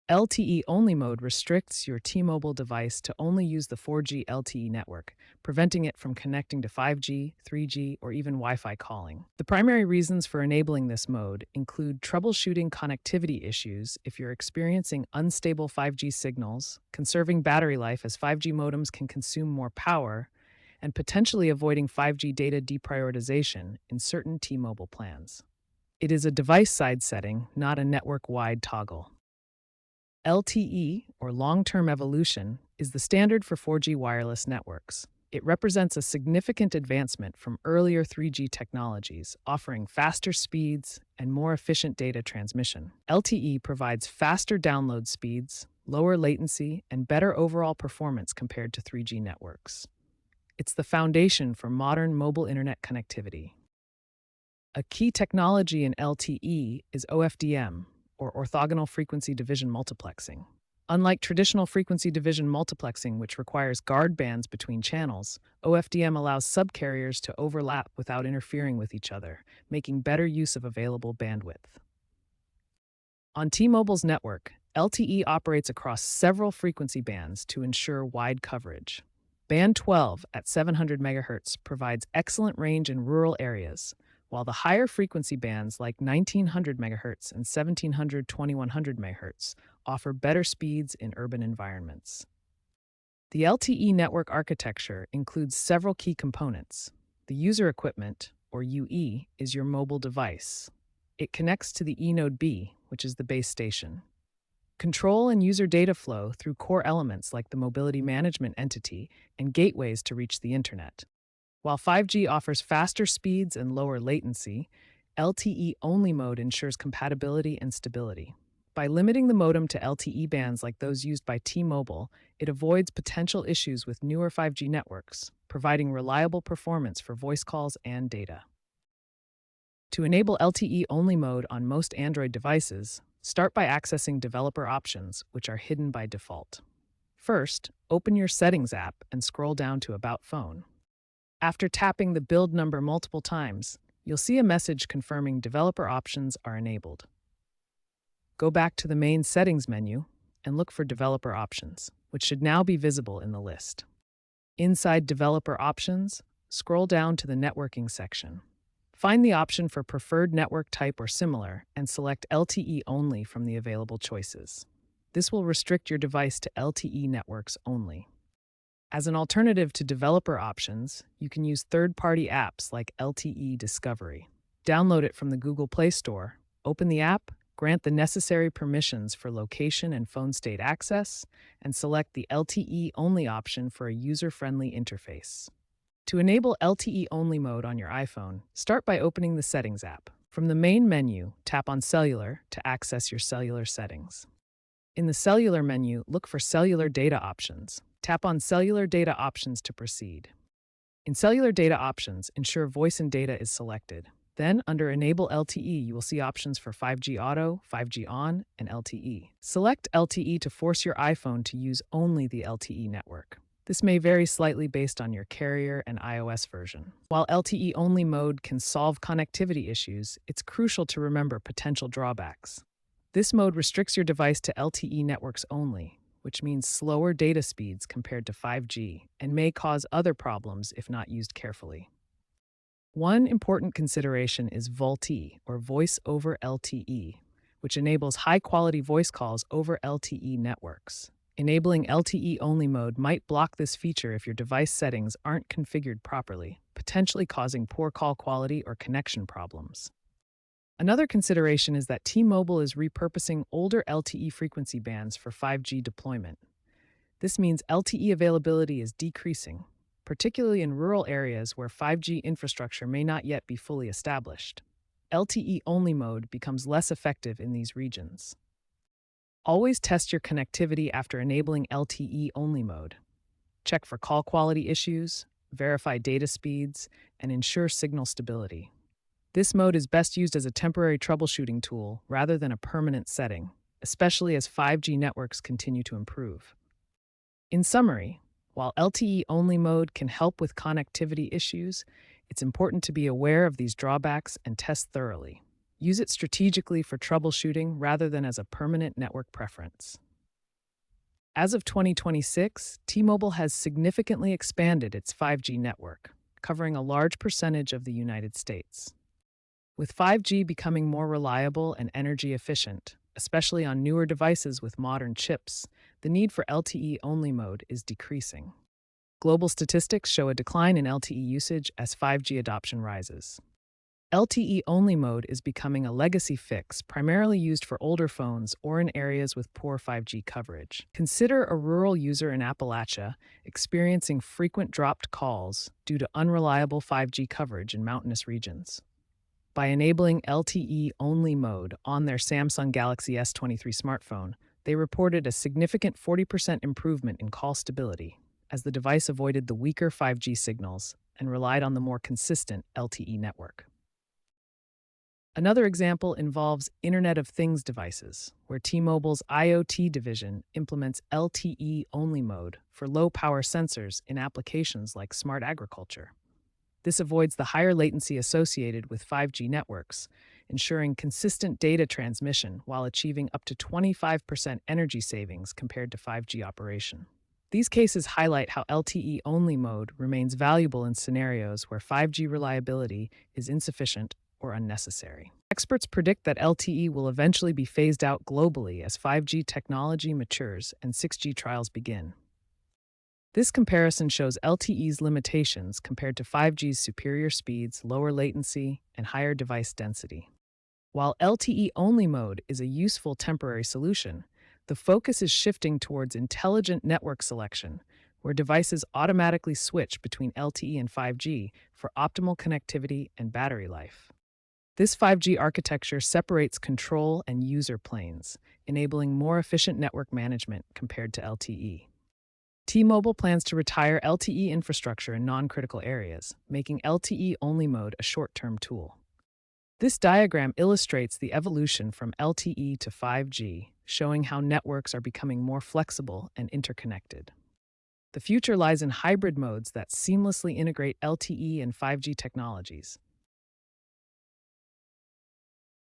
LTE Only Mode restricts your T-Mobile device to only use the 4G LTE network, preventing it from connecting to 5G, 3G, or even Wi-Fi calling. The primary reasons for enabling this mode include troubleshooting connectivity issues if you're experiencing unstable 5G signals, conserving battery life as 5G modems can consume more power, and potentially avoiding 5G data deprioritization in certain T-Mobile plans. It is a device-side setting, not a network-wide toggle. LTE, or long-term evolution, is the standard for 4G wireless networks. It represents a significant advancement from earlier 3G technologies, offering faster speeds and more efficient data transmission. LTE provides faster download speeds, lower latency, and better overall performance compared to 3G networks. It's the foundation for modern mobile internet connectivity. A key technology in LTE is OFDM, or orthogonal frequency division multiplexing. Unlike traditional frequency division multiplexing, which requires guard bands between channels, OFDM allows subcarriers to overlap without interfering with each other, making better use of available bandwidth. On T-Mobile's network, LTE operates across several frequency bands to ensure wide coverage. Band 12 at 700 MHz provides excellent range in rural areas, while the higher frequency bands like 1900 MHz and 1700-2100 MHz offer better speeds in urban environments. The LTE network architecture includes several key components. The user equipment, or UE, is your mobile device. It connects to the eNode B, which is the base station. Control and user data flow through core elements like the mobility management entity and gateways to reach the internet. While 5G offers faster speeds and lower latency, LTE Only Mode ensures compatibility and stability. By limiting the modem to LTE bands like those used by T-Mobile, it avoids potential issues with newer 5G networks, providing reliable performance for voice calls and data. To enable LTE Only Mode on most Android devices, start by accessing developer options, which are hidden by default. First, open your Settings app and scroll down to About Phone. After tapping the build number multiple times, you'll see a message confirming developer options are enabled. Go back to the main Settings menu and look for Developer Options, which should now be visible in the list. Inside Developer Options, scroll down to the Networking section. Find the option for Preferred Network Type or Similar and select LTE Only from the available choices. This will restrict your device to LTE networks only. As an alternative to developer options, you can use third-party apps like LTE Discovery. Download it from the Google Play Store, open the app, grant the necessary permissions for location and phone state access, and select the LTE Only option for a user-friendly interface. To enable LTE Only Mode on your iPhone, start by opening the Settings app. From the main menu, tap on Cellular to access your cellular settings. In the Cellular menu, look for Cellular Data Options. Tap on Cellular Data Options to proceed. In Cellular Data Options, ensure Voice and Data is selected. Then, under Enable LTE, you will see options for 5G Auto, 5G On, and LTE. Select LTE to force your iPhone to use only the LTE network. This may vary slightly based on your carrier and iOS version. While LTE Only Mode can solve connectivity issues, it's crucial to remember potential drawbacks. This mode restricts your device to LTE networks only, which means slower data speeds compared to 5G, and may cause other problems if not used carefully. One important consideration is VoLTE, or Voice over LTE, which enables high-quality voice calls over LTE networks. Enabling LTE Only Mode might block this feature if your device settings aren't configured properly, potentially causing poor call quality or connection problems. Another consideration is that T-Mobile is repurposing older LTE frequency bands for 5G deployment. This means LTE availability is decreasing, particularly in rural areas where 5G infrastructure may not yet be fully established. LTE Only Mode becomes less effective in these regions. Always test your connectivity after enabling LTE Only Mode. Check for call quality issues, verify data speeds, and ensure signal stability. This mode is best used as a temporary troubleshooting tool rather than a permanent setting, especially as 5G networks continue to improve. In summary, while LTE Only Mode can help with connectivity issues, it's important to be aware of these drawbacks and test thoroughly. Use it strategically for troubleshooting rather than as a permanent network preference. As of 2026, T-Mobile has significantly expanded its 5G network, covering a large percentage of the United States. With 5G becoming more reliable and energy efficient, especially on newer devices with modern chips, the need for LTE Only Mode is decreasing. Global statistics show a decline in LTE usage as 5G adoption rises. LTE Only Mode is becoming a legacy fix primarily used for older phones or in areas with poor 5G coverage. Consider a rural user in Appalachia experiencing frequent dropped calls due to unreliable 5G coverage in mountainous regions. By enabling LTE Only Mode on their Samsung Galaxy S23 smartphone, they reported a significant 40% improvement in call stability, as the device avoided the weaker 5G signals and relied on the more consistent LTE network. Another example involves Internet of Things devices, where T-Mobile's IoT division implements LTE Only Mode for low-power sensors in applications like smart agriculture. This avoids the higher latency associated with 5G networks, ensuring consistent data transmission while achieving up to 25% energy savings compared to 5G operation. These cases highlight how LTE Only Mode remains valuable in scenarios where 5G reliability is insufficient or unnecessary. Experts predict that LTE will eventually be phased out globally as 5G technology matures and 6G trials begin. This comparison shows LTE's limitations compared to 5G's superior speeds, lower latency, and higher device density. While LTE Only Mode is a useful temporary solution, the focus is shifting towards intelligent network selection, where devices automatically switch between LTE and 5G for optimal connectivity and battery life. This 5G architecture separates control and user planes, enabling more efficient network management compared to LTE. T-Mobile plans to retire LTE infrastructure in non-critical areas, making LTE Only Mode a short-term tool. This diagram illustrates the evolution from LTE to 5G, showing how networks are becoming more flexible and interconnected. The future lies in hybrid modes that seamlessly integrate LTE and 5G technologies,